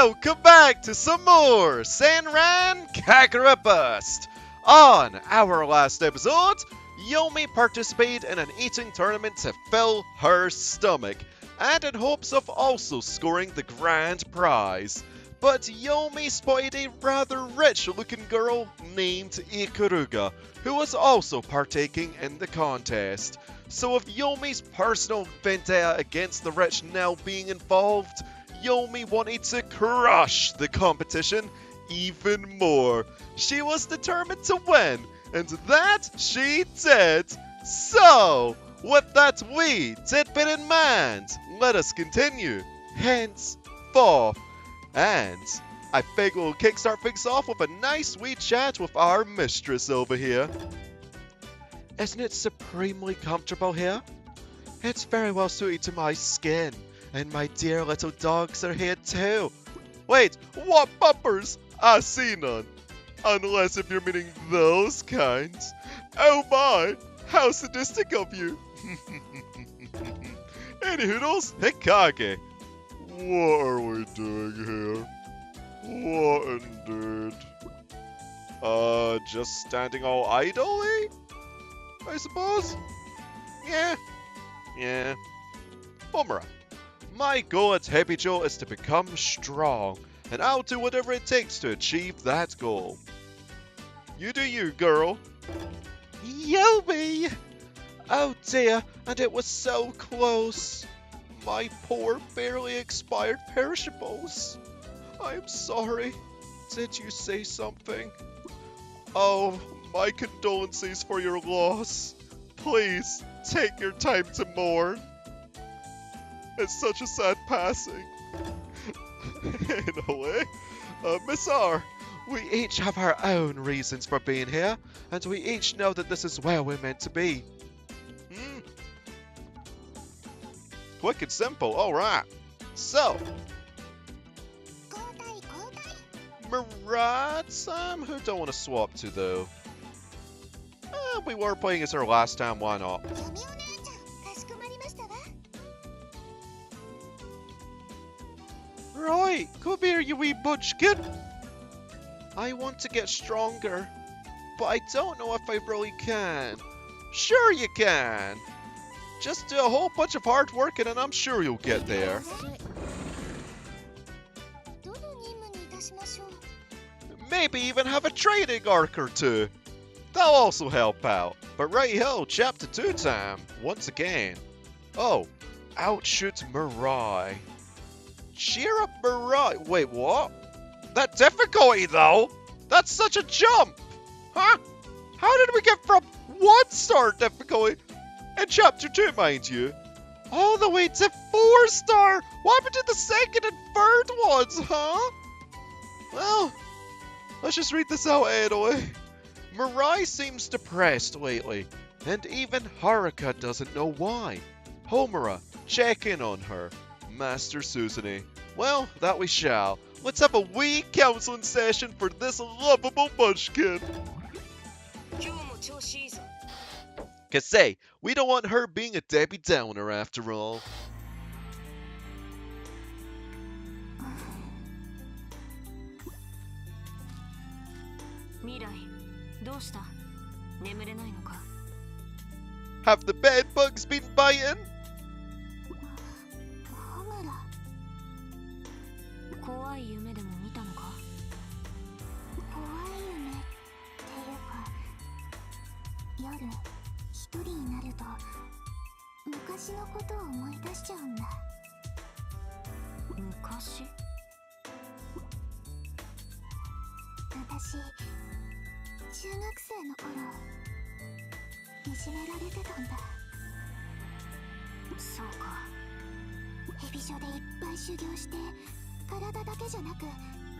Welcome back to some more Senran Kagura Bust. On our last episode, Yomi participated in an eating tournament to fill her stomach, and in hopes of also scoring the grand prize. But Yomi spotted a rather rich-looking girl named Ikuruga, who was also partaking in the contest. So with Yomi's personal vendetta against the rich now being involved, Yomi wanted to crush the competition even more. She was determined to win, and that she did. So, with that wee tidbit in mind, let us continue henceforth. And I think we'll kickstart things off with a nice wee chat with our mistress over here. Isn't it supremely comfortable here? It's very well suited to my skin, and my dear little dogs are here too. Wait, what bumpers? I see none. Unless if you're meaning those kinds. Oh my, how sadistic of you. Any hoodles, Hikage. What are we doing here? What indeed? Just standing all idly? I suppose? Yeah. Homura. My goal at Hebijo is to become strong, and I'll do whatever it takes to achieve that goal. You do you, girl. Yomi! Oh dear, and it was so close. My poor, barely expired perishables. I'm sorry. Did you say something? Oh, my condolences for your loss. Please, take your time to mourn. It's such a sad passing. In a way, Miss R, we each have our own reasons for being here, and we each know that this is where we're meant to be. Quick and simple, alright. So, Murat-san, who don't want to swap to though? We were playing as her last time, why not? Right, come here you wee budgkin. I want to get stronger, but I don't know if I really can. Sure you can. Just do a whole bunch of hard working and I'm sure you'll get there. Maybe even have a training arc or two. That'll also help out. But right-ho, chapter 2 time, once again. Oh, outshoot Mirai. Cheer up Mirai. Wait, what? That difficulty though? That's such a jump! Huh? How did we get from 1-star difficulty, in chapter 2 mind you, all the way to 4-star? What happened to the second and third ones, huh? Well, let's just read this out anyway. Mirai seems depressed lately, and even Haruka doesn't know why. Homura, check in on her. Master Suzuki. Well, that we shall. Let's have a wee counseling session for this lovable munchkin. Cause say, we don't want her being a Debbie Downer after all. Have the bed bugs been biting? Hebijo でいっぱい修行して体だけじゃなく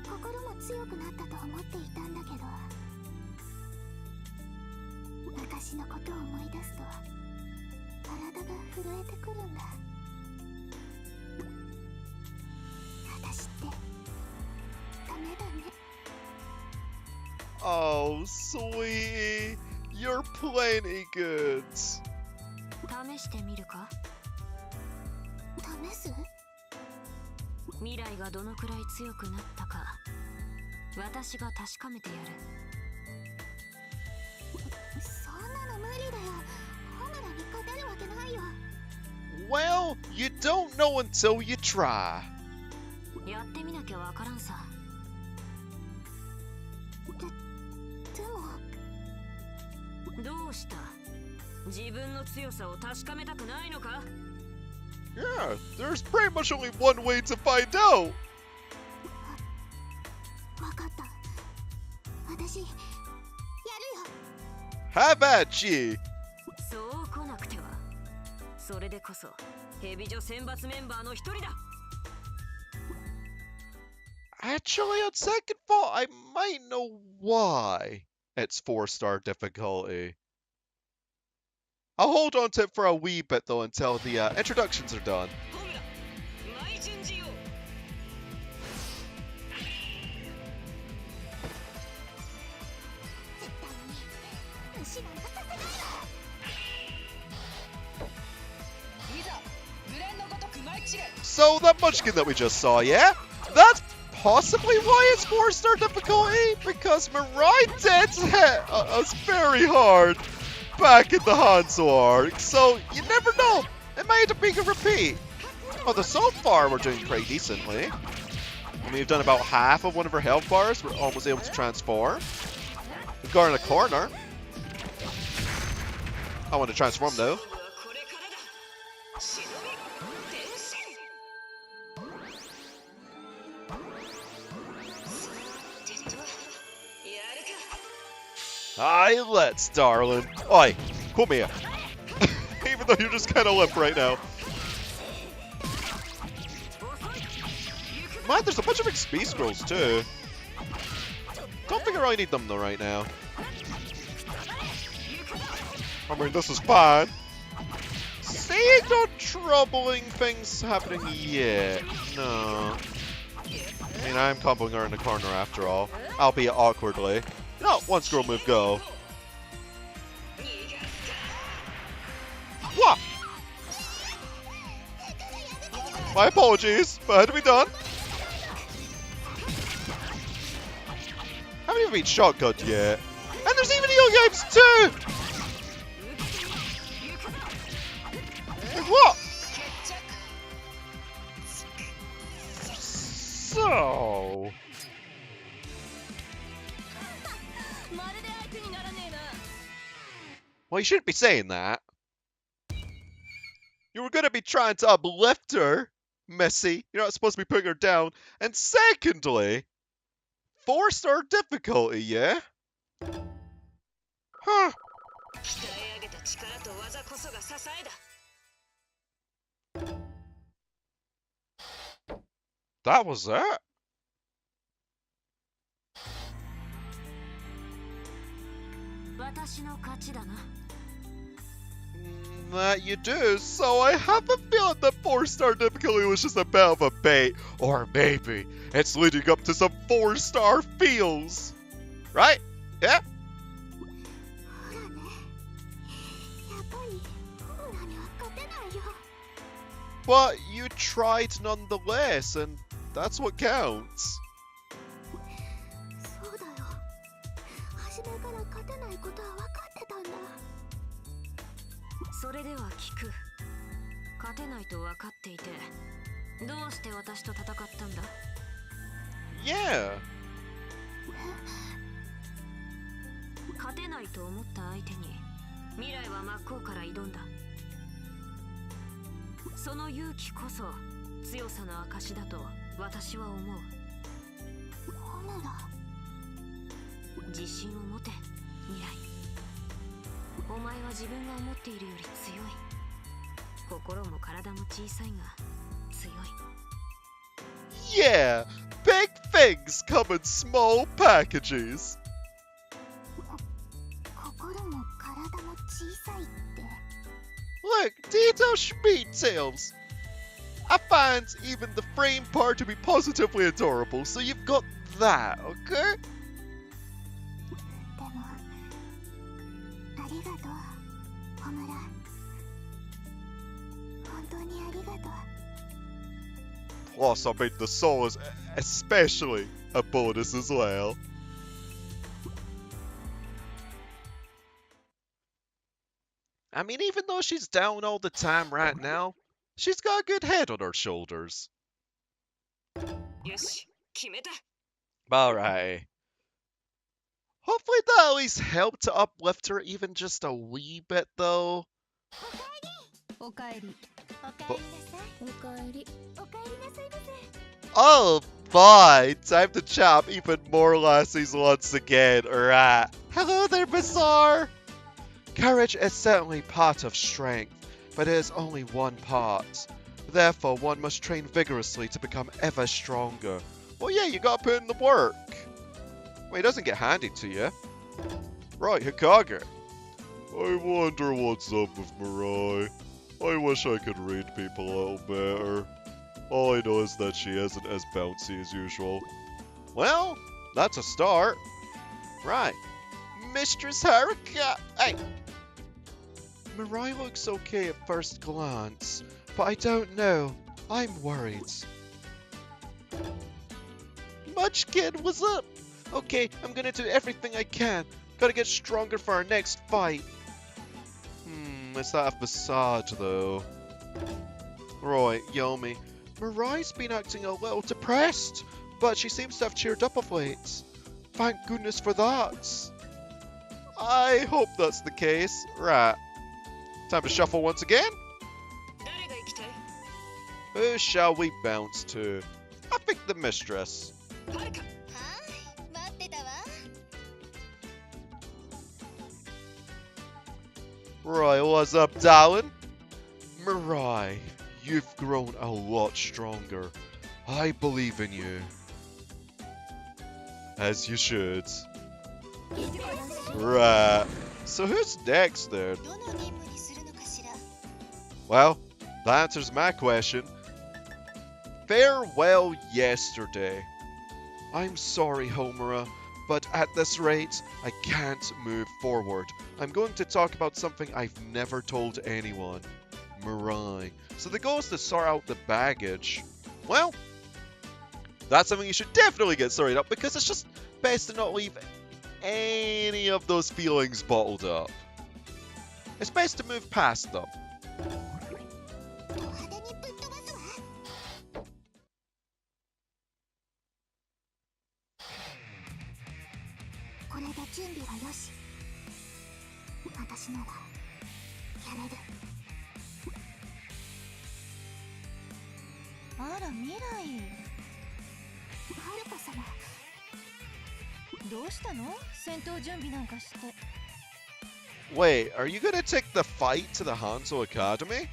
心も強くなったと思っていたんだけど、昔のことを思い出すと体が震えてくるんだ。私ってダメだね。Oh, sweetie, you're plenty good. 試してみるか？試す？未来がどのくらい強くなったか私が確かめてやる。そんなの無理だよ。ホムラに勝てるわけないよ。 Well, you don't know until you try. やってみなきゃわからんさ。でもどうした？自分の強さを確かめたくないのか？ Yeah, there's pretty much only one way to find out. わかった。私やるよ。 Have at ye. そう来なくては。それでこそヘビ女選抜メンバーの一人だ。 Actually, on second thought, I might know why it's 4-star difficulty. I'll hold on to it for a wee bit though until the introductions are done. 絶対に失わさせないわ。 So that munchkin that we just saw, yeah? That's possibly why it's 4-star difficulty, because Mirai did hit us very hard back in the Hanzo arc, so you never know. It might end up being a repeat. Although so far we're doing pretty decently. I mean, we've done about half of one of our health bars. We're almost able to transform. We've got in a corner. I want to transform though. Aye, let's, darling. Oi, come here. Even though you're just kind of limp right now. Man, there's a bunch of XP scrolls too. Don't think I really need them though right now. I mean, this is fine. See, no troubling things happening yet. No. I mean, I'm comboing her in the corner after all, albeit awkwardly. No, one scroll move, go. What? My apologies, but it had to be done. I haven't even been shotgunned yet. And there's even heal games too! Like what? So... Well, you shouldn't be saying that. You were going to be trying to uplift her, Missy. You're not supposed to be putting her down. And secondly, 4-star difficulty, yeah? Huh. That was it? That you do, so I have a feeling that 4-star difficulty was just a bit of a bait, or maybe it's leading up to some 4-star feels, right? Yeah? But you tried nonetheless, and that's what counts. そうだよ。初めから勝てないことは分かってたんだ。それでは聞く。勝てないと分かっていて、どうして私と戦ったんだ？ Yeah. 勝てないと思った相手に未来は真っ向から挑んだ。その勇気こそ強さの証だと私は思う。ホムラ。自信を持て、未来。お前は自分が思っているより強い。心も体も小さいが強い。Yeah, big things come in small packages. 心も体も小さいって。 Look, details should be details. I find even the frame part to be positively adorable, so you've got that, okay? でも、ありがとう、ホムラ。本当にありがとう。Plus, I mean, the soul is especially a bonus as well. I mean, even though she's down all the time right now, she's got a good head on her shoulders. よし、決めた。 Alright. Hopefully that at least helped to uplift her even just a wee bit, though. おかえり。おかえりなさい。おかえり。おかえりなさいませ。 Oh, fine. Time to chop even more lassies once again. Right. Hello there, Bazaar. Courage is certainly part of strength, but it is only one part. Therefore, one must train vigorously to become ever stronger. Well, yeah, you gotta put in the work. Well, it doesn't get handed to you. Right, Hikage. I wonder what's up with Mirai. I wish I could read people a little better. All I know is that she isn't as bouncy as usual. Well, that's a start. Right. Mistress Haruka! Hey! Mirai looks okay at first glance, but I don't know. I'm worried. Munchkin, what's up? Okay, I'm gonna do everything I can. Gotta get stronger for our next fight. Is that a facade, though? Right, Yomi. Mirai's been acting a little depressed, but she seems to have cheered up of late. Thank goodness for that. I hope that's the case. Right. Time to shuffle once again. 誰が行きたい？ Who shall we bounce to? I think the mistress. はるか。はい、待ってたわ。 Right, what's up, darling? Mirai, you've grown a lot stronger. I believe in you. As you should. Right. So who's next then? どの任務にするのかしら。 Well, that answers my question. Farewell yesterday. I'm sorry, Homura, but at this rate, I can't move forward. I'm going to talk about something I've never told anyone. Mirai. So the goal is to sort out the baggage. Well, that's something you should definitely get sorted out because it's just best to not leave any of those feelings bottled up. It's best to move past them. ド派手にぶっ飛ばすわ。これで準備はよし。私ならやれる。あら未来。はるか様。どうしたの？戦闘準備なんかして。 Wait, are you gonna take the fight to the Hanzo Academy?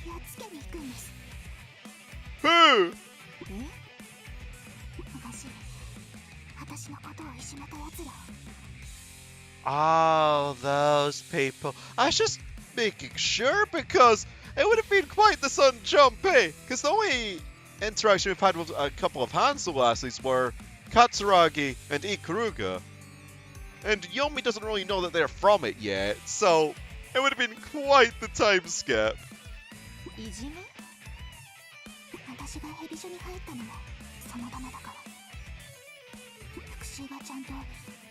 やっつけに行くんです。 Who? え？私のことをいじめた奴ら。 Oh, those people. I was just making sure because it would have been quite the sudden jump, eh? Because the only interaction we've had with a couple of Hanzo lassies were Katsuragi and Ikuruga. And Yomi doesn't really know that they're from it yet, so it would have been quite the time skip. いじめ？私がヘビ所に入ったのもそのためだから。復讐はちゃんと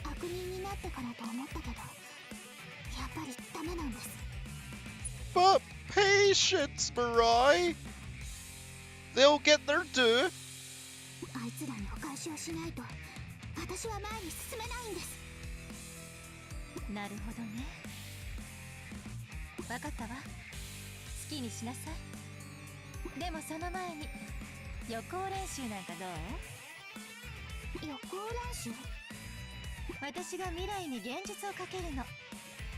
悪人になってからと思ったけど、やっぱりダメなんです。 But patience, Mirai. They'll get their due. あいつらにお返しをしないと、私は前に進めないんです。なるほどね。わかったわ。好きにしなさい。でもその前に予行練習なんかどう？予行練習？私が未来に現実をかけるの。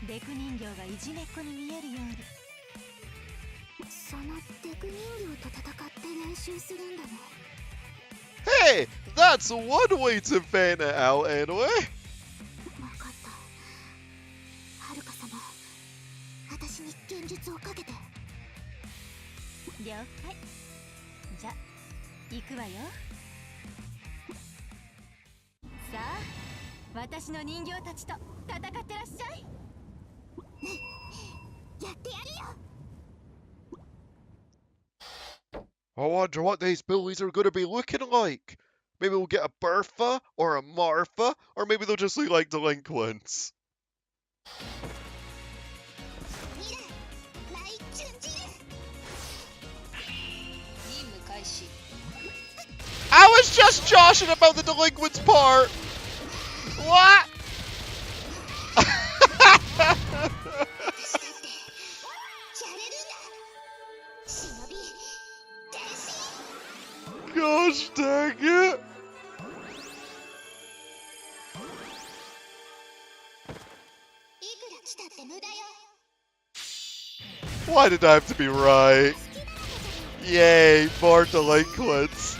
デク人形がいじめっ子に見えるように。そのデク人形と戦って練習するんだね。 Hey, that's one way to fan it out anyway. わかった。はるか様、私に現実をかけて。了解。じゃ、行くわよ。さあ、私の人形たちと戦ってらっしゃい。やってやるよ。I wonder what these bullies are going to be looking like. Maybe we'll get a Bertha or a Martha, or maybe they'll just look like delinquents. I was just joshing about the delinquents part! What? Gosh dang it! Why did I have to be right? Yay, more delinquents.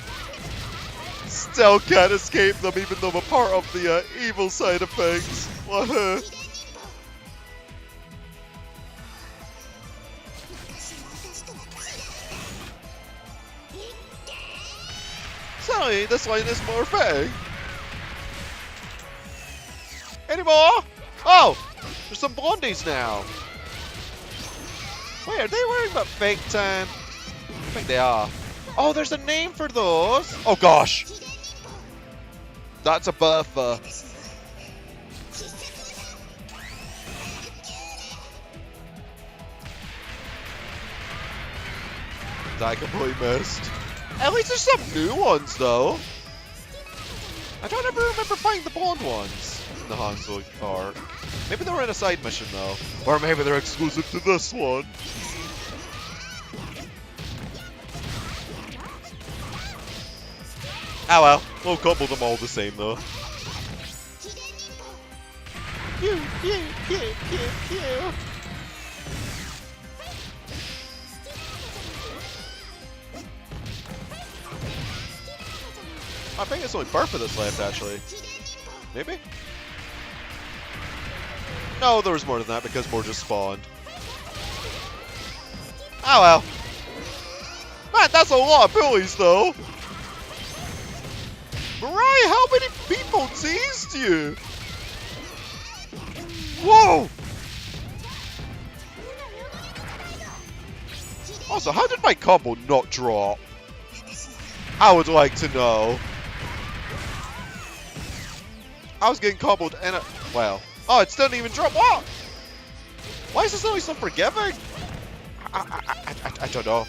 Still can't escape them even though I'm a part of the evil side of things. Sorry, this line is more vague. Any more? Oh! There's some blondies now. Wait, are they wearing that fake tan? I think they are. Oh, there's a name for those! Oh gosh! That's a Bertha. I completely missed. At least there's some new ones though. I don't ever remember finding the blonde ones in the Hanzo arc. Maybe they were in a side mission though. Or maybe they're exclusive to this one. Oh well, we'll couple them all the same though. Pew, pew, pew, pew, pew. I think it's only Bertha that's left actually. Maybe? No, there was more than that because more just spawned. Oh well. Man, that's a lot of bullies though. Mariah, how many people teased you? Whoa! Also, how did my combo not drop? I would like to know. I was getting comboed and well. Oh, it still didn't even drop. What? Why is this always so forgiving? I don't know.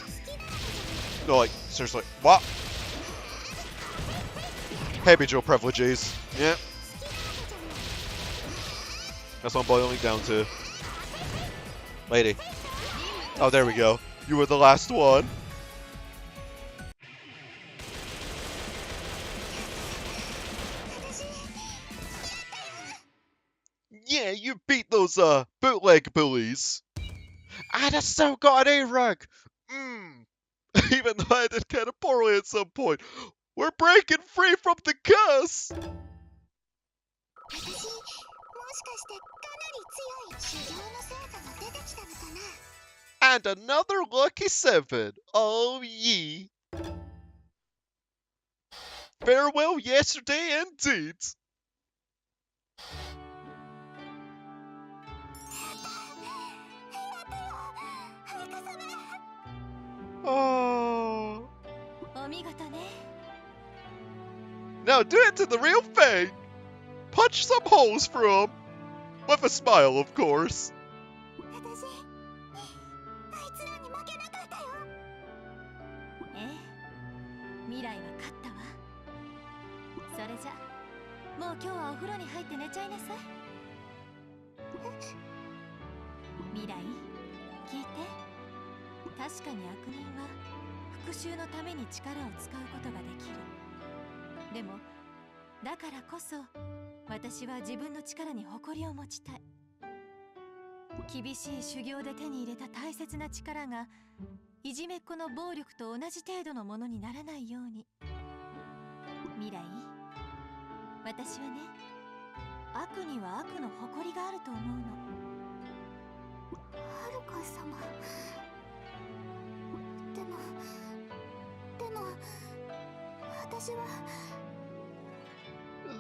No, like, seriously. What? Hebijo privileges. Yeah. That's what I'm boiling down to. Lady. Oh, there we go. You were the last one. Yeah, you beat those bootleg bullies. And I still got an A-rank. Even though I did kind of poorly at some point. We're breaking free from the curse! And another lucky 7. Oh ye. Farewell yesterday indeed. Oh. Now do it to the real thing. Punch some holes through 'em. With a smile, of course.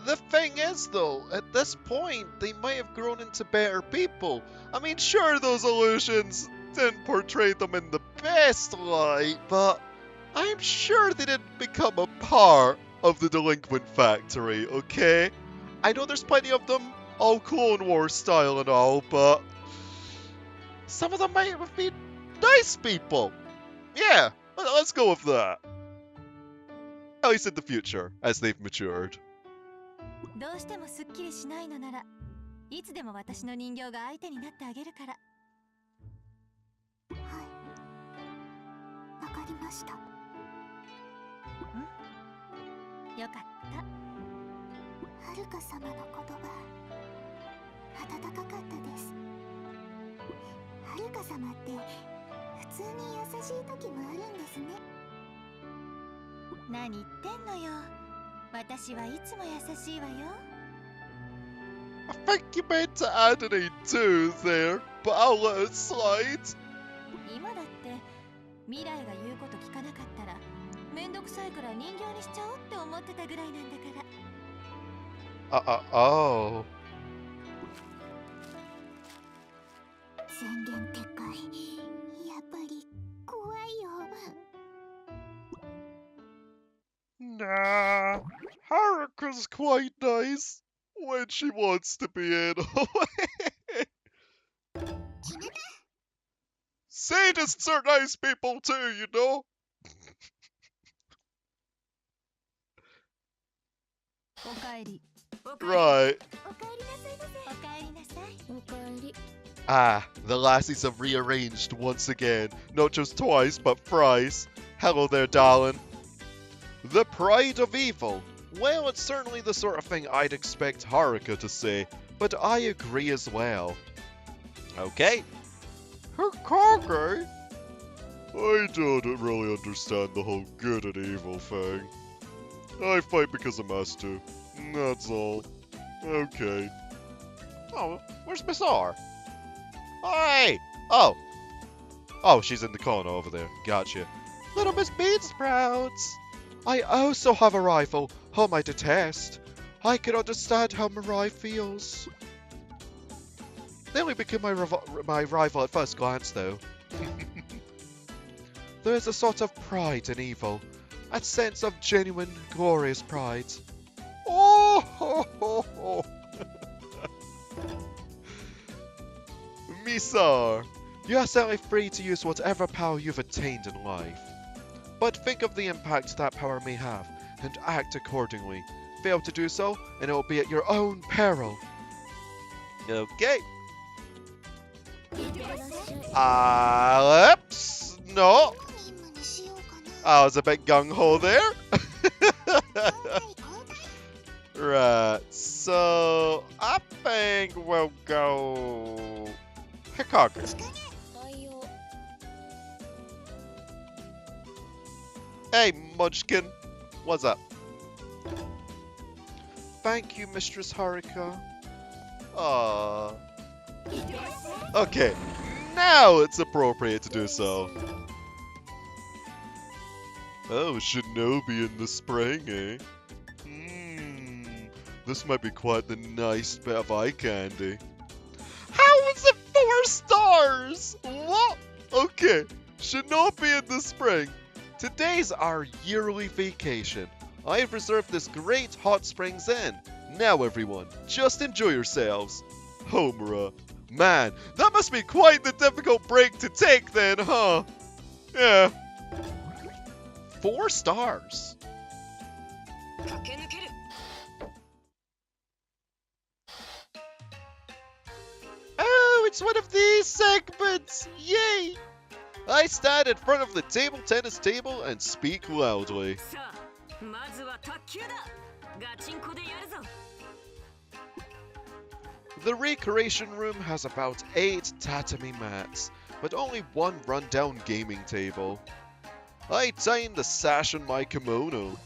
The thing is, though, at this point, they might have grown into better people. I mean, sure, those illusions didn't portray them in the best light, but I'm sure they didn't become a part of the delinquent factory, okay? I know there's plenty of them, all Clone Wars style and all, but some of them might have been nice people. Yeah, let's go with that. At least in the future, as they've matured. どうしてもすっきりしないのならいつでも私の人形が相手になってあげるから。はい、わかりました。よかった。はるか様の言葉、温かかったです。はるか様って普通に優しい時もあるんですね。何言ってんのよ。私はいつも優しいわよ。I think you meant to add an A2 there, but I'll let it slide. 今だって未来が言うこと聞かなかったらめんどくさいから人形にしちゃおうって思ってたぐらいなんだから。Oh. 宣言撤回。やっぱり怖いよ。Nah, Haruka's quite nice when she wants to be in. Sadists are nice people too, you know? おかえり。 Right. おかえりなさいませ。おかえりなさい。おかえり。 Ah, the lassies have rearranged once again. Not just twice, but thrice. Hello there, darling. The pride of evil. Well, it's certainly the sort of thing I'd expect Haruka to say, but I agree as well. Okay. Hokage? I don't really understand the whole good and evil thing. I fight because I'm asked to. That's all. Okay. Oh, where's Miss R? Hey! Oh! Oh, she's in the corner over there. Gotcha. Little Miss Beansprouts! I also have a rival, whom I detest. I can understand how Mirai feels. They only became my rival at first glance, though. There is a sort of pride in evil, a sense of genuine, glorious pride. Oh! Ho, ho, ho. Misar, you are certainly free to use whatever power you've attained in life. But think of the impact that power may have, and act accordingly. Fail to do so, and it will be at your own peril. Okay. Oops. No. I was a bit gung-ho there. Right, so I think we'll go Hikage. Hey, Munchkin. What's up? Thank you, Mistress Haruka. Aww. Okay, now it's appropriate to do so. Oh, Shinobi in the spring, eh? This might be quite the nice bit of eye candy. How is it 4 stars? What? Okay, Shinobi in the spring. Today's our yearly vacation. I have reserved this great hot springs inn. Now everyone, just enjoy yourselves. Homura. Man, that must be quite the difficult break to take then, huh? Yeah. 4 stars. Oh, it's one of these segments! Yay! I stand in front of the table tennis table and speak loudly. The recreation room has about 8 tatami mats, but only 1 rundown gaming table. I tighten the sash on my kimono.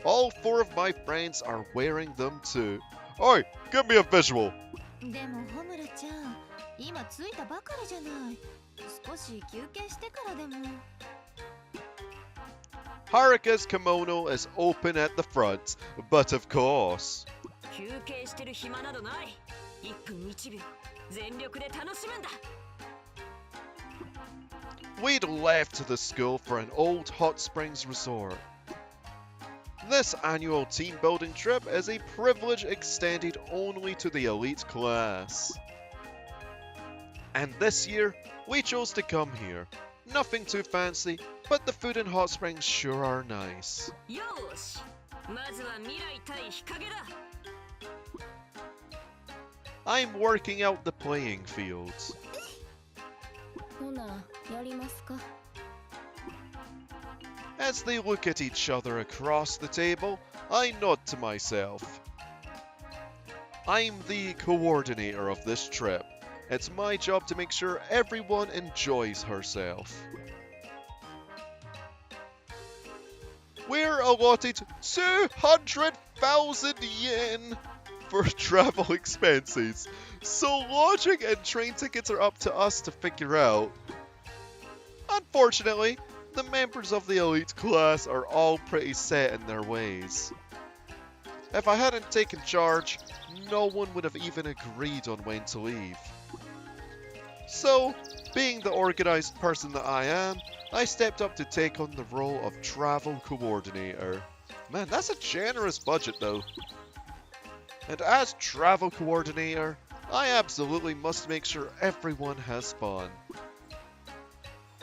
All 4 of my friends are wearing them too. Oi, give me a visual. でもホムラちゃん、今着いたばかりじゃない。少し休憩してからでも。Haruka's kimono is open at the front, but of course. 休憩してる暇などない。1分1秒全力で楽しむんだ。we'd left the school for an old hot springs resort. This annual team building trip is a privilege extended only to the elite class. And this year, we chose to come here. Nothing too fancy, but the food in hot springs sure are nice. I'm working out the playing fields. As they look at each other across the table, I nod to myself. I'm the coordinator of this trip. It's my job to make sure everyone enjoys herself. We're allotted 200,000 yen for travel expenses, so lodging and train tickets are up to us to figure out. Unfortunately, the members of the elite class are all pretty set in their ways. If I hadn't taken charge, no one would have even agreed on when to leave. So, being the organized person that I am, I stepped up to take on the role of travel coordinator. Man, that's a generous budget though. And as travel coordinator, I absolutely must make sure everyone has fun.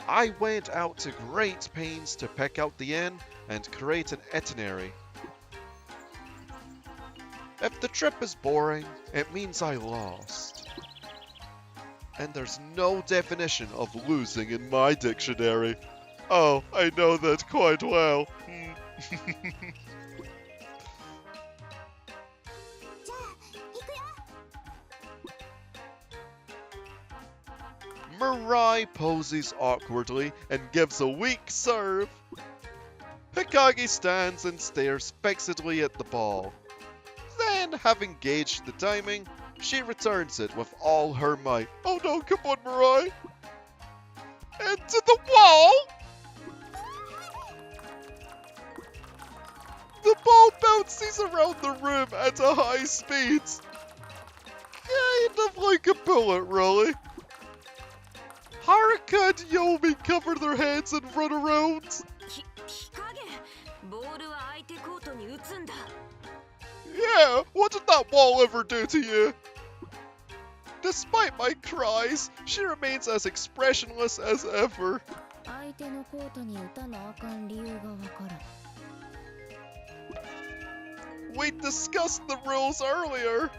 I went out to great pains to pick out the inn and create an itinerary. If the trip is boring, it means I lost. And there's no definition of losing in my dictionary. Oh, I know that quite well. Mirai poses awkwardly and gives a weak serve. Hikage stands and stares fixedly at the ball. Then, having gauged the timing, she returns it with all her might. Oh no, come on, Mirai! Into the wall! The ball bounces around the room at a high speed. Kind of like a bullet, really. Haruka and Yomi cover their heads and run around. Yeah, what did that wall ever do to you? Despite my cries, she remains as expressionless as ever. We discussed the rules earlier.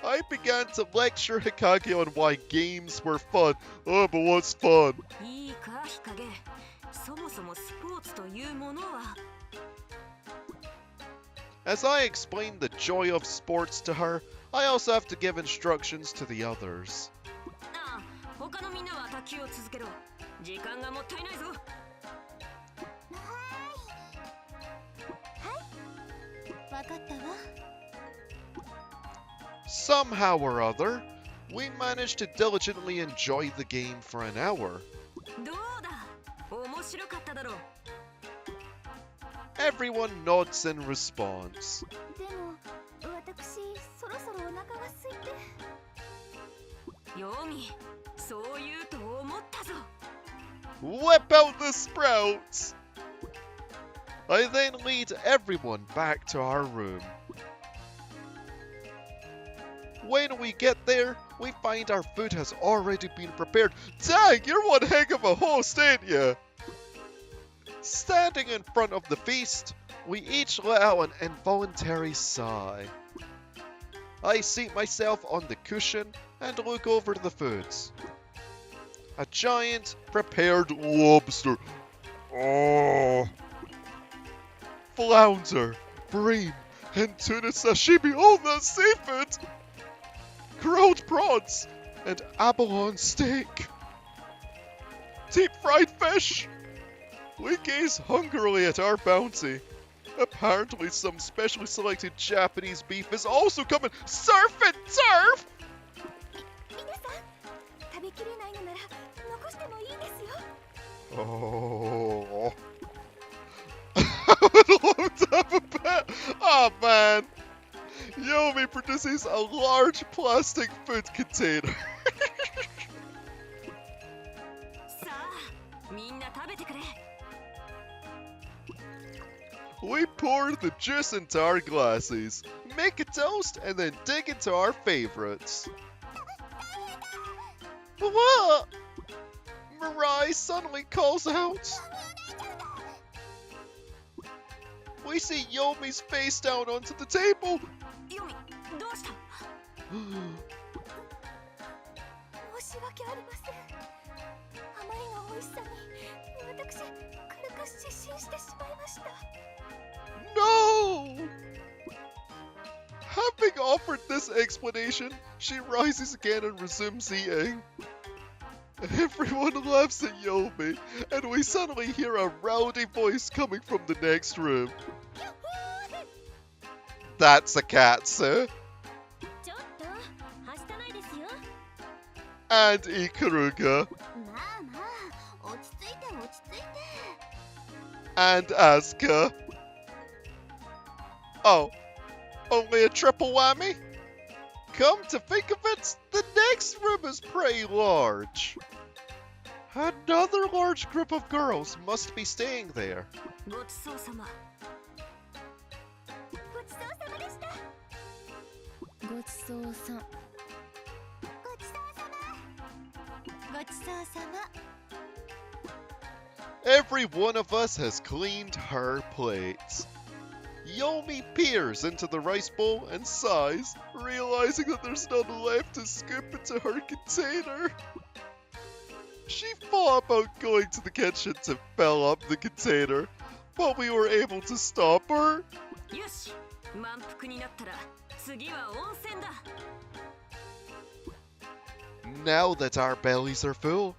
I began to lecture Hikage on why games were fun. Oh, but what's fun? As I explained the joy of sports to her, I also have to give instructions to the others. Somehow or other, we managed to diligently enjoy the game for an hour. Everyone nods in response. Whip out the sprouts! I then lead everyone back to our room. When we get there, we find our food has already been prepared. Dang, you're one heck of a host, ain't ya? Standing in front of the feast, we each let out an involuntary sigh. I seat myself on the cushion and look over the foods. A giant prepared lobster. Oh. Flounder, bream, and tuna sashimi. Oh, that's seafood! Grilled prawns and abalone steak. Deep fried fish. We gaze hungrily at our bounty. Apparently some specially selected Japanese beef is also coming. Surf it, surf! Oh. I would love to have a pet. Oh man. Yomi produces a large plastic food container. We pour the juice into our glasses, make a toast, and then dig into our favorites. What? Mirai suddenly calls out. We see Yomi's face down onto the table. ヨミ、どうした？申し訳ありません。あまりの美味しさに私軽く失神してしまいました。 No! Having offered this explanation, she rises again and resumes eating. Everyone laughs at Yomi, and we suddenly hear a rowdy voice coming from the next room. That's a Katsu. ちょっとはしたないですよ。 And Ikaruga. まあまあ、落ち着いて落ち着いて。 And Asuka. Oh, only a triple whammy? Come to think of it, the next room is pretty large. Another large group of girls must be staying there. ごちそうさま。ごちそうさまでした。ごちそうさん。ごちそうさま。ごちそうさま。 Every one of us has cleaned her plates. Yomi peers into the rice bowl and sighs, realizing that there's none left to scoop into her container. She thought about going to the kitchen to fill up the container, but we were able to stop her. よし、満腹になったら次は温泉だ。 Now that our bellies are full,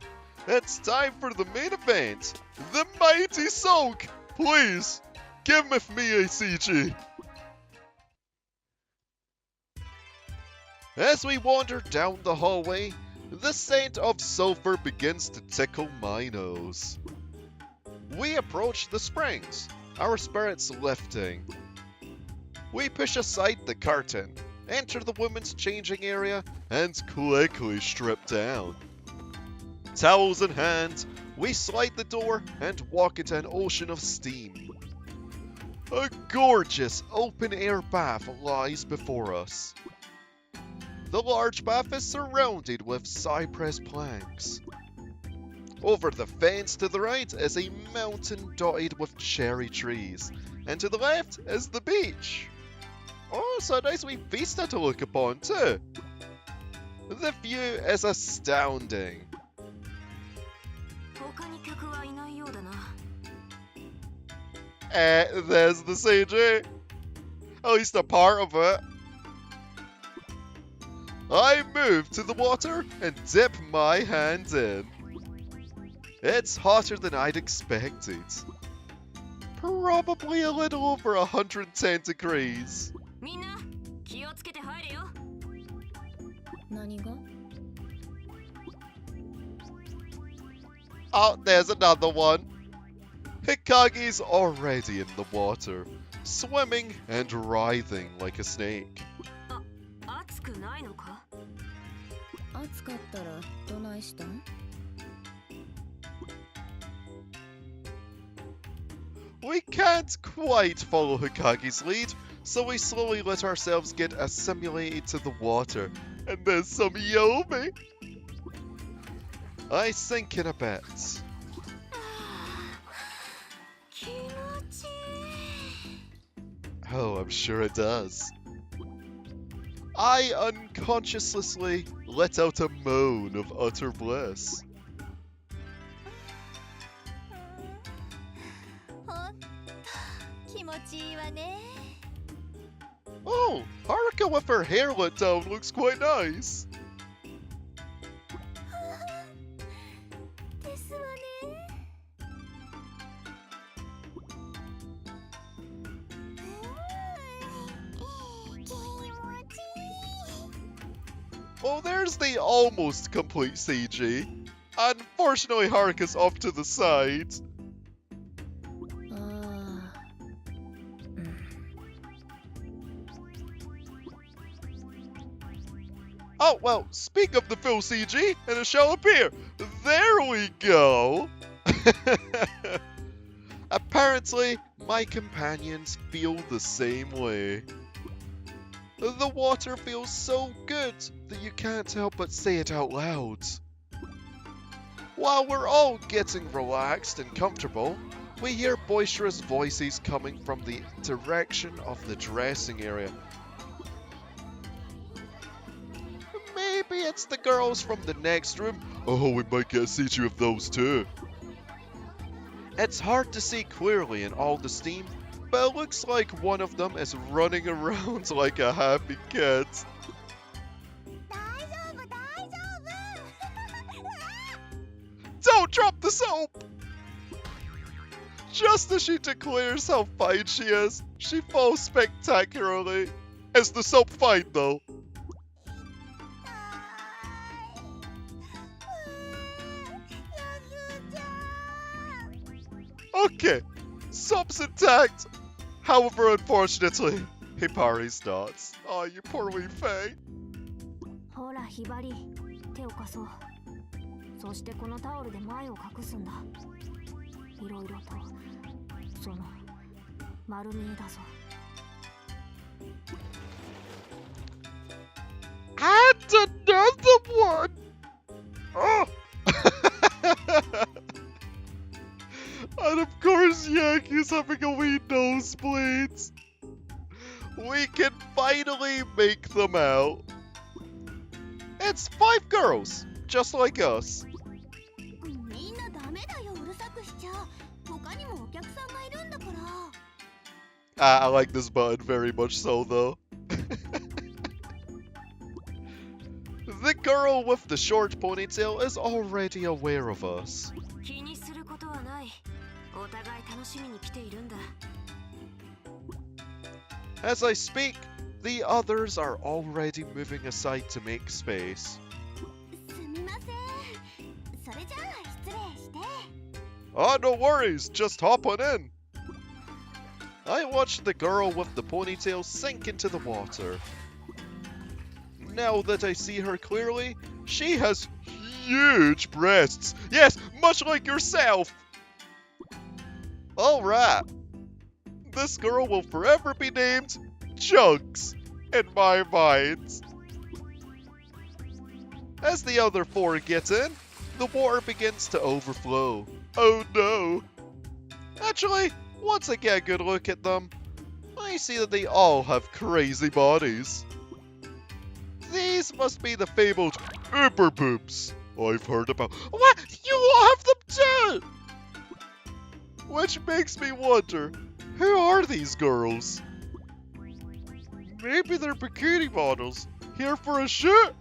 it's time for the main event, the mighty soak. Please, give me a CG. As we wander down the hallway, the scent of sulfur begins to tickle my nose. We approach the springs, our spirits lifting. We push aside the curtain, enter the women's changing area, and quickly strip down. Towels in hand, we slide the door and walk into an ocean of steam. A gorgeous open-air bath lies before us. The large bath is surrounded with cypress planks. Over the fence to the right is a mountain dotted with cherry trees, and to the left is the beach. Oh, so a nice wee vista to look upon too. The view is astounding. 他に客はいないようだな。There's the CG. At least a part of it. I move to the water and dip my hand in. It's hotter than I'd expected. Probably a little over 110 degrees. みんな気をつけて入れよ。何が？ Oh, there's another one. Hikagi's already in the water, swimming and writhing like a snake. 暑くないのか？暑かったらどないしたん？ We can't quite follow Hikagi's lead, so we slowly let ourselves get assimilated to the water, and there's some Yomi. I sink in a bit. 気持ちいい。 Oh, I'm sure it does. I unconsciously let out a moan of utter bliss. ほんと気持ちいいわね。 Oh, Haruka with her hair let down looks quite nice. ですわね。 Oh, there's the almost complete CG. Unfortunately, Haruka's off to the side. ああ。Oh, well, speak of the full CG, and it shall appear. There we go. Apparently, My companions feel the same way. The water feels so good that you can't help but say it out loud. While we're all getting relaxed and comfortable, we hear boisterous voices coming from the direction of the dressing area. Maybe it's the girls from the next room. Oh, we might get a situ of those too. It's hard to see clearly in all the steam, but it looks like one of them is running around like a happy cat. Don't drop the soap! Just as she declares how fine she is, she falls spectacularly. Is the soap fine though? Okay, soap's intact. However, unfortunately, Hipari's not. Oh, you poor wee Faye. ほらひばり、手を貸そう。そしてこのタオルで前を隠すんだ。いろいろと、その丸見えだぞ。And another one! Oh! And of course, Yankee's having a wee nosebleed. We can finally make them out. It's 5 girls, just like us. みんなダメだよ、うるさくしちゃ。他にもお客さんがいるんだから。I like this button very much so, though. The girl with the short ponytail is already aware of us. 気にすることはない。お互い楽しみに来ているんだ。As I speak, the others are already moving aside to make space. すみません。それじゃあ失礼して。Oh, no worries, just hop on in. I watched the girl with the ponytail sink into the water. Now that I see her clearly, she has huge breasts. Yes, much like yourself. Alright. This girl will forever be named Chunks in my mind. As the other 4 get in, the water begins to overflow. Oh no. Actually, once I get a good look at them, I see that they all have crazy bodies. These must be the fabled uber boobs I've heard about. What? You all have them too! Which makes me wonder, who are these girls? Maybe they're bikini models, here for a shoot?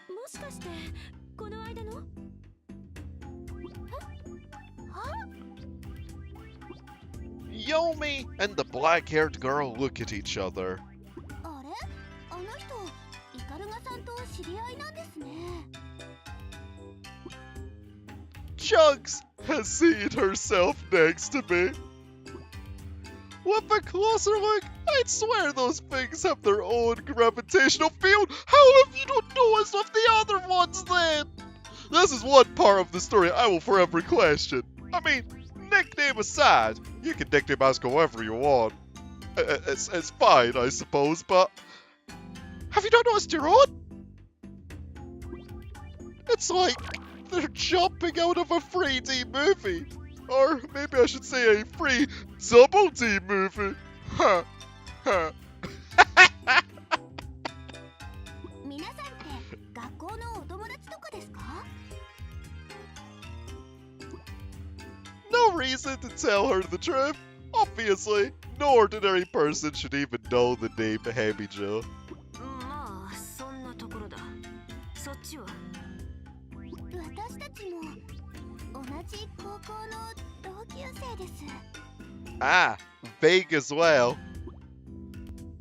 もしかしてこの間の？ Yomi and the black-haired girl look at each other. あれ？あの人、イカルガさんと知り合いなんですね。Chunks has seated herself next to me. With a closer look, I'd swear those things have their own gravitational field. How have you not noticed of the other ones then? This is one part of the story I will forever question. I mean, nickname aside, you can nickname us however you want. It's fine, I suppose, but have you not noticed your own? It's like they're jumping out of a 3D movie. Or maybe I should say a free double D movie. Huh. Huh. 皆さんって学校のお友達とかですか？ No reason to tell her the truth. Obviously, no ordinary person should even know the name Hebijo. まあそんなところだ。そっちは？私たちも同じ高校の同級生です。Ah, vague as well.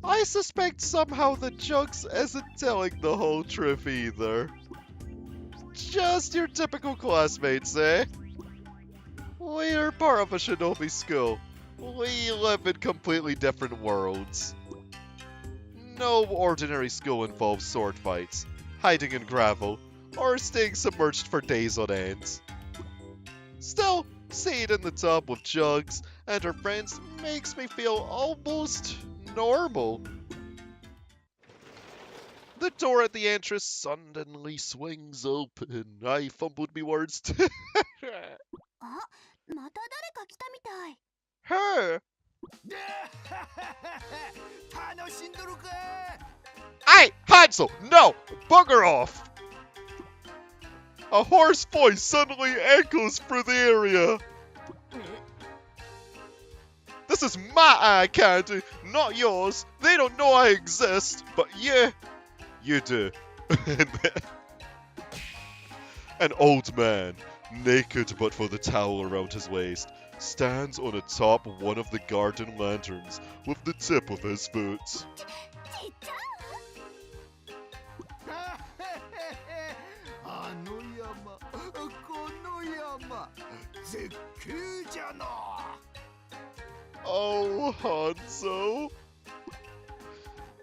I suspect somehow that Chunks isn't telling the whole truth either. Just your typical classmates, eh? We're part of a Shinobi school. We live in completely different worlds. No ordinary school involves sword fights, hiding in gravel, or staying submerged for days on end. Still, Seeing in the tub with Jugs and her friends makes me feel almost normal. The door at the entrance suddenly swings open. I fumbled me words. あ、また誰か来たみたい。 Her! 楽しんどるか。 Hey, Hanzo! No! Bugger off! A hoarse voice suddenly echoes through the area. This is my eye candy, not yours. They don't know I exist, but yeah, you do. An old man, naked but for the towel around his waist, stands on atop one of the garden lanterns with the tip of his foot. ちっちゃあの山、この山、絶景じゃな。 Oh, Hanzo.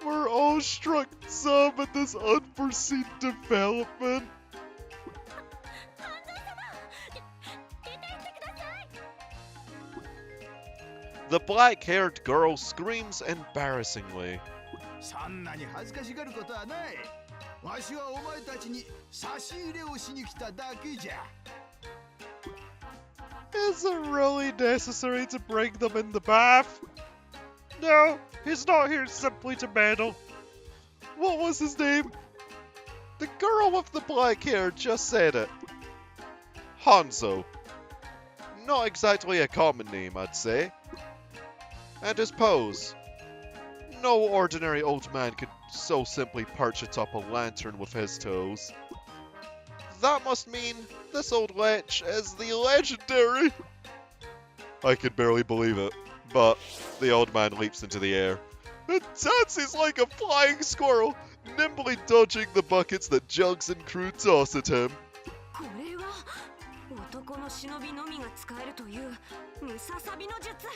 We're all struck dumb at this unforeseen development. ハンゾー様、出て行ってください。 The black-haired girl screams embarrassingly. そんなに恥ずかしがることはない。わしはお前たちに差し入れをしに来ただけじゃ。 Is it really necessary to bring them in the bath? No, he's not here simply to meddle. What was his name? The girl with the black hair just said it. Hanzo. Not exactly a common name, I'd say. And his pose. No ordinary old man could so simply perch atop a lantern with his toes. That must mean this old lech is the legendary. I can barely believe it, but the old man leaps into the air and dances like a flying squirrel, nimbly dodging the buckets that Jugs and crew toss at him. これは男の忍びのみが使えるというムササビの術。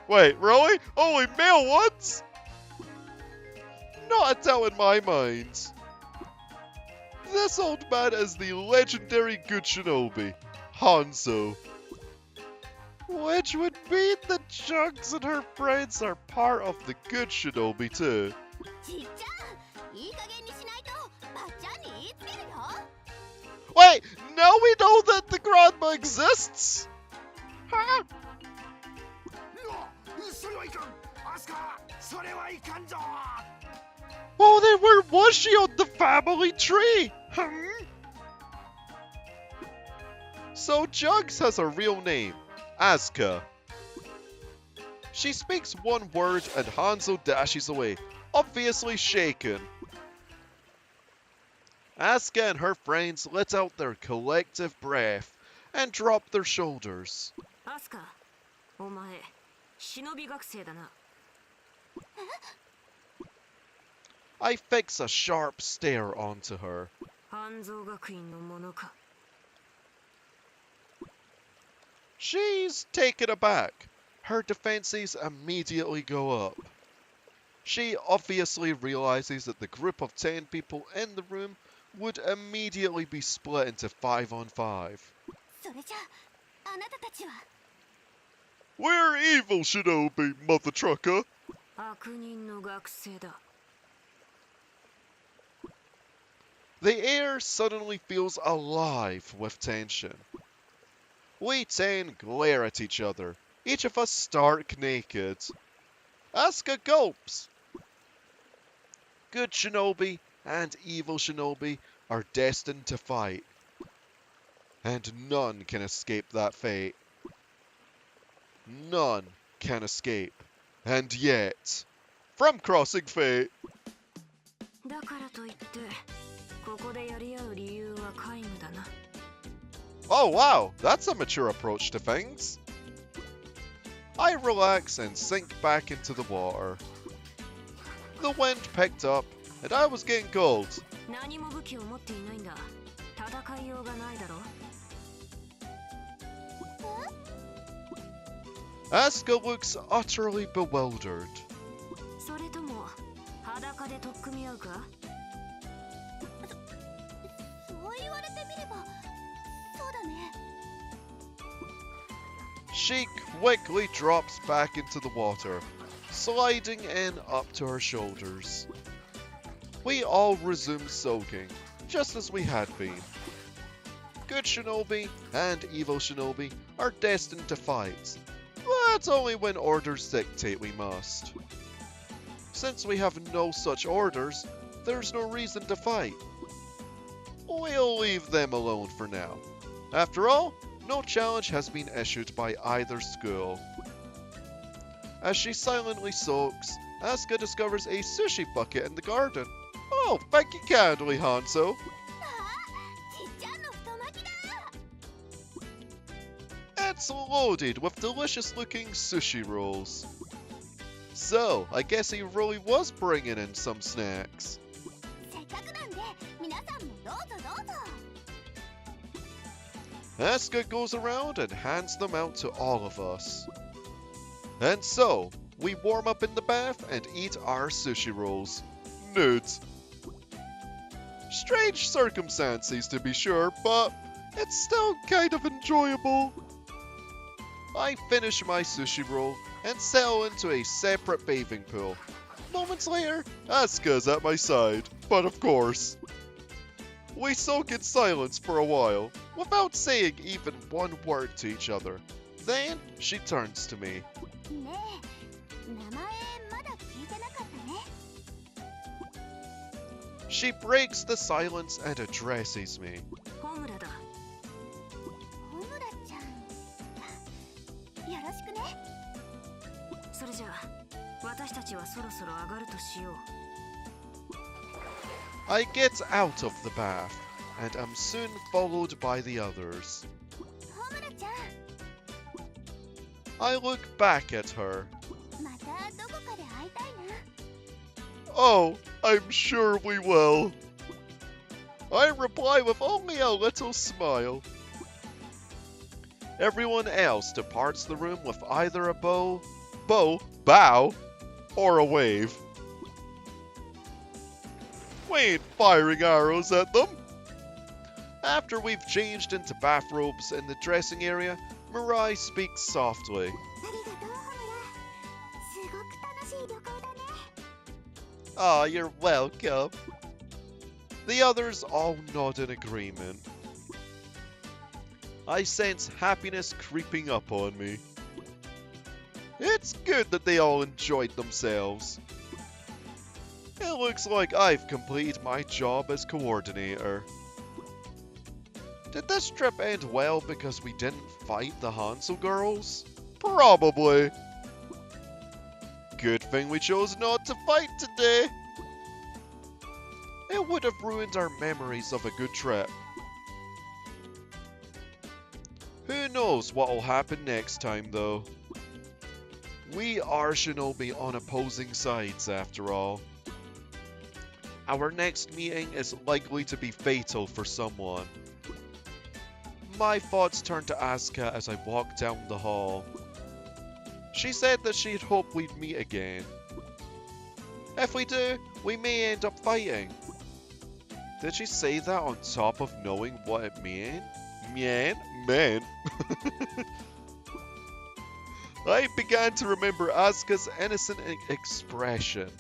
Wait, really? Only male ones? Not a doubt in my mind. This old man is the legendary good Shinobi, Hanzo. Which would mean that Jugs and her friends are part of the good Shinobi too. ちっちゃん、いい加減にしないとばっちゃんに言いつけるよ。 Wait, now we know that the grandma exists? Huh? それはいかん。アスカ、それはいかんぞ。 Well, then where was she on the family tree? So Jugs has a real name, Asuka. She speaks one word and Hanzo dashes away, obviously shaken. Asuka and her friends let out their collective breath and drop their shoulders. アスカ、お前、忍び学生だな。 I fix a sharp stare onto her. 半蔵学院のものか。 She's taken aback. Her defenses immediately go up. She obviously realizes that the group of 10 people in the room would immediately be split into 5 on 5. それじゃあ、あなたたちは。 We're evil, Shinobi, mother trucker. 悪人の学生だ。 The air suddenly feels alive with tension. We 10 glare at each other, each of us stark naked. Asuka gulps. Good Shinobi and evil Shinobi are destined to fight. And none can escape that fate. None can escape. And yet, from Crossing Fate. だからといって、ここでやり合う理由は皆無だな。 Oh wow, that's a mature approach to things. I relax and sink back into the water. The wind picked up, and I was getting cold. 何も武器を持っていないんだ。戦いようがないだろ。 Asuka looks utterly bewildered. それとも裸で取っ組み合うか。 そう言われてみれば、そうだね。She quickly drops back into the water, sliding in up to her shoulders. We all resume soaking, just as we had been. Good Shinobi and evil Shinobi are destined to fight, but only when orders dictate we must. Since we have no such orders, there's no reason to fight. We'll leave them alone for now. After all, no challenge has been issued by either school. As she silently soaks, Asuka discovers a sushi bucket in the garden. Oh, thank you kindly, Hanzo. It's loaded with delicious-looking sushi rolls. So, I guess he really was bringing in some snacks. Asuka goes around and hands them out to all of us. And so, we warm up in the bath and eat our sushi rolls. Nudes. Strange circumstances to be sure, but it's still kind of enjoyable. I finish my sushi roll and settle into a separate bathing pool. Moments later, Asuka's at my side, but of course. We soak in silence for a while, without saying even one word to each other. Then, she turns to me. She breaks the silence and addresses me. I get out of the bath, and am soon followed by the others. I look back at her. Oh, I'm sure we will. I reply with only a little smile. Everyone else departs the room with either a bow, or a wave. We ain't firing arrows at them. After we've changed into bathrobes in the dressing area, Mirai speaks softly. Ah, you're welcome. The others all nod in agreement. I sense happiness creeping up on me. It's good that they all enjoyed themselves. It looks like I've completed my job as coordinator. Did this trip end well because we didn't fight the Hanzo girls? Probably. Good thing we chose not to fight today. It would have ruined our memories of a good trip. Who knows what will happen next time though? We are Shinobi on opposing sides after all. Our next meeting is likely to be fatal for someone. My thoughts turn to Asuka as I walk down the hall. She said that she'd hoped we'd meet again. If we do, we may end up fighting. Did she say that on top of knowing what it meant? Man. I began to remember Asuka's innocent expression.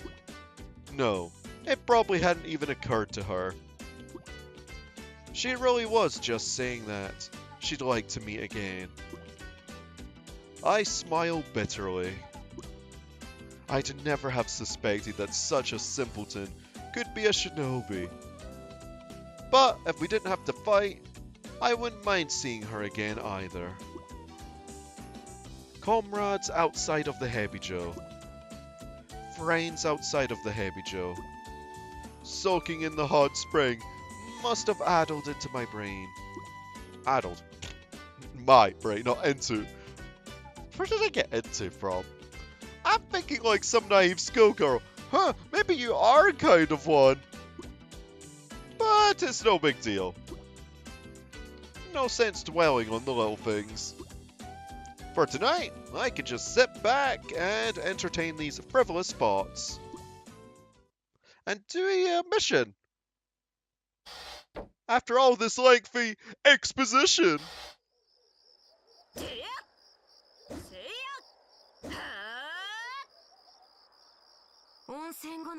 No, it probably hadn't even occurred to her. She really was just saying that she'd like to meet again. I smile bitterly. I'd never have suspected that such a simpleton could be a shinobi. But if we didn't have to fight, I wouldn't mind seeing her again either. Comrades outside of the Hebijo. Friends outside of the Hebijo. Soaking in the hot spring must have addled into my brain. Addled? My brain, not into. Where did I get into from? I'm thinking like some naive schoolgirl. Huh, maybe you are kind of one. But it's no big deal. No sense dwelling on the little things. For tonight, I can just sit back and entertain these frivolous thoughts. And do a mission. After all this lengthy exposition.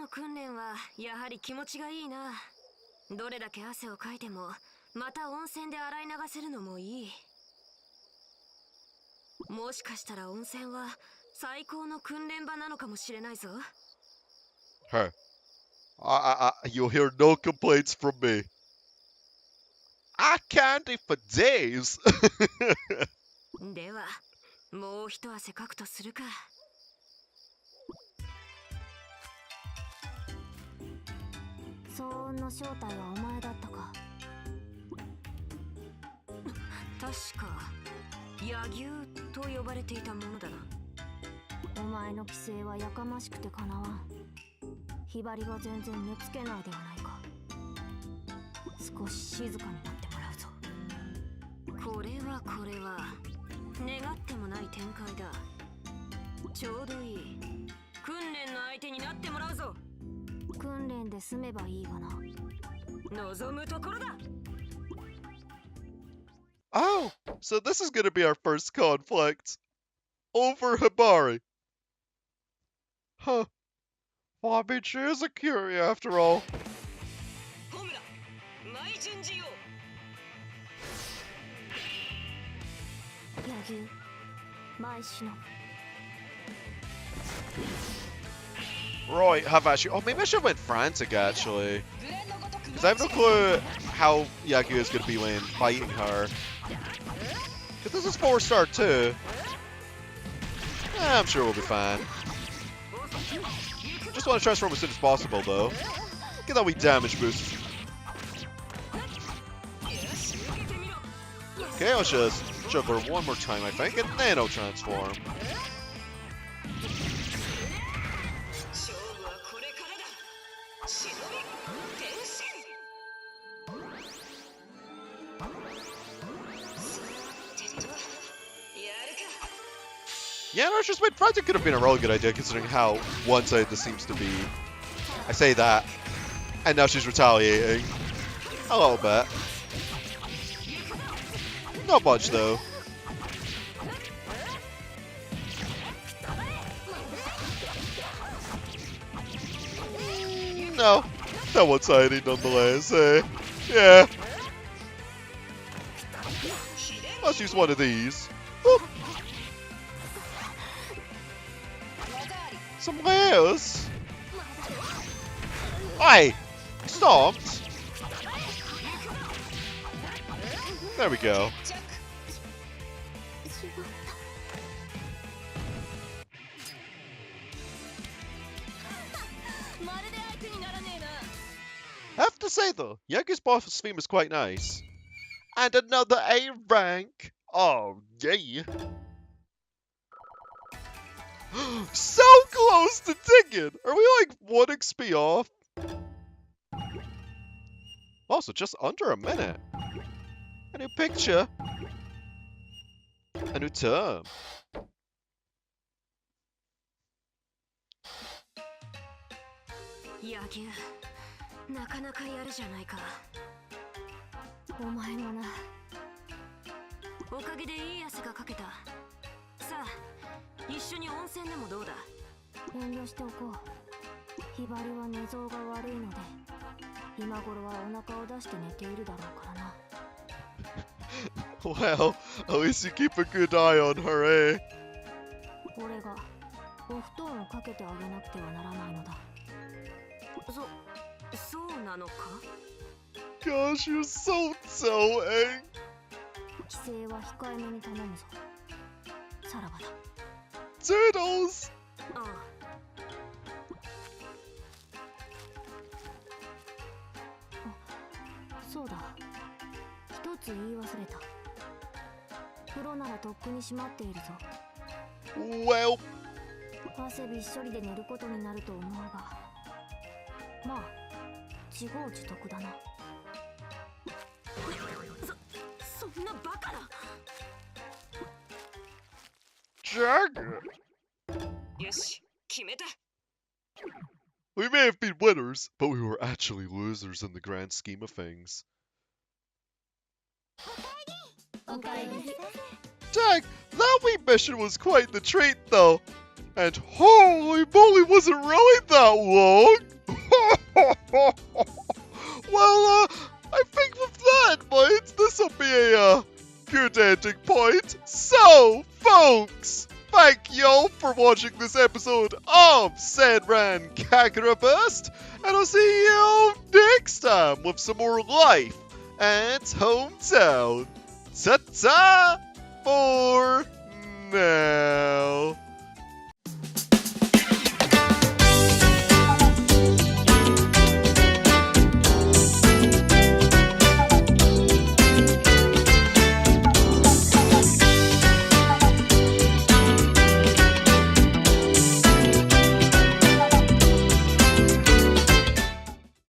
の訓練はやはり気持ちがいいな。どれだけ汗をかいてもまた温泉で洗い流せるのもいい。もしかしたら温泉は最高の訓練場なのかもしれないぞ。Hey, you'll hear no complaints from me. I candy for days. ではもう一汗かくとするか。騒音の正体はお前だったか。確か柳生と呼ばれていたものだな。お前の規制はやかましくてかなわん。ひばりは全然寝つけないではないか。少し静かになってもらうぞ。これは願ってもない展開だ。ちょうどいい。訓練の相手になってもらうぞ。訓練で済めばいいがな。望むところだ。Oh, so this is gonna be our first conflict. Over Hibari. Huh. Well, I mean, she is a Curie after all. 柳生、前忍。Right, have actually. Oh, maybe I should have went frantic actually. Because I have no clue how Yagu is going to be when fighting her. Because this is 4-star too. I'm sure we'll be fine. Just want to transform as soon as possible though. Get that wee damage boost. Okay, I'll just juggle her one more time I think, and then I'll transform. Yeah, no, just wait. Frantic could have been a really good idea considering how one-sided this seems to be. I say that, and now she's retaliating. A little bit. Not much, though. No. Not one-sided nonetheless, eh? Yeah. Let's use one of these. Woo. Somewhere else? Aye! Stopped! There we go. I have to say though, Yagu's boss theme is quite nice. And another A rank! Oh, yeah! So close to digging! Are we like 1 XP off? Also, just under a minute. A new picture. A new term. Yagu, なかなかやるじゃないか。お前もな。おかげでいい汗がかけた。さあ、一緒に温泉でもどうだ。遠慮しておこう。ひばりは寝相が悪いので、今頃はお腹を出して寝ているだろうからな。Well, at least you keep a good eye on her, eh? 俺がお布団をかけてあげなくてはならないのだ。そうなのか？ Gosh, you're so doting. 規制は控えめに頼むぞ。さらばだ。Doodles! ああ。そうだ。一つ言い忘れた。風呂ならとっくに閉まっているぞ。Well... 汗びっしょりで寝ることになると思うが、まあ自業自得だな。そんなバカな。Jagger! よし、決めた。We may have been winners, but we were actually losers in the grand scheme of things. Dang, that wee mission was quite the treat though! And holy moly, was it really that long? Well, I think with that in mind, this will be a good ending point. So, folks, thank y'all for watching this episode of Senran Kagura Burst, and I'll see you next time with some more life and hometown. Ta-ta for now.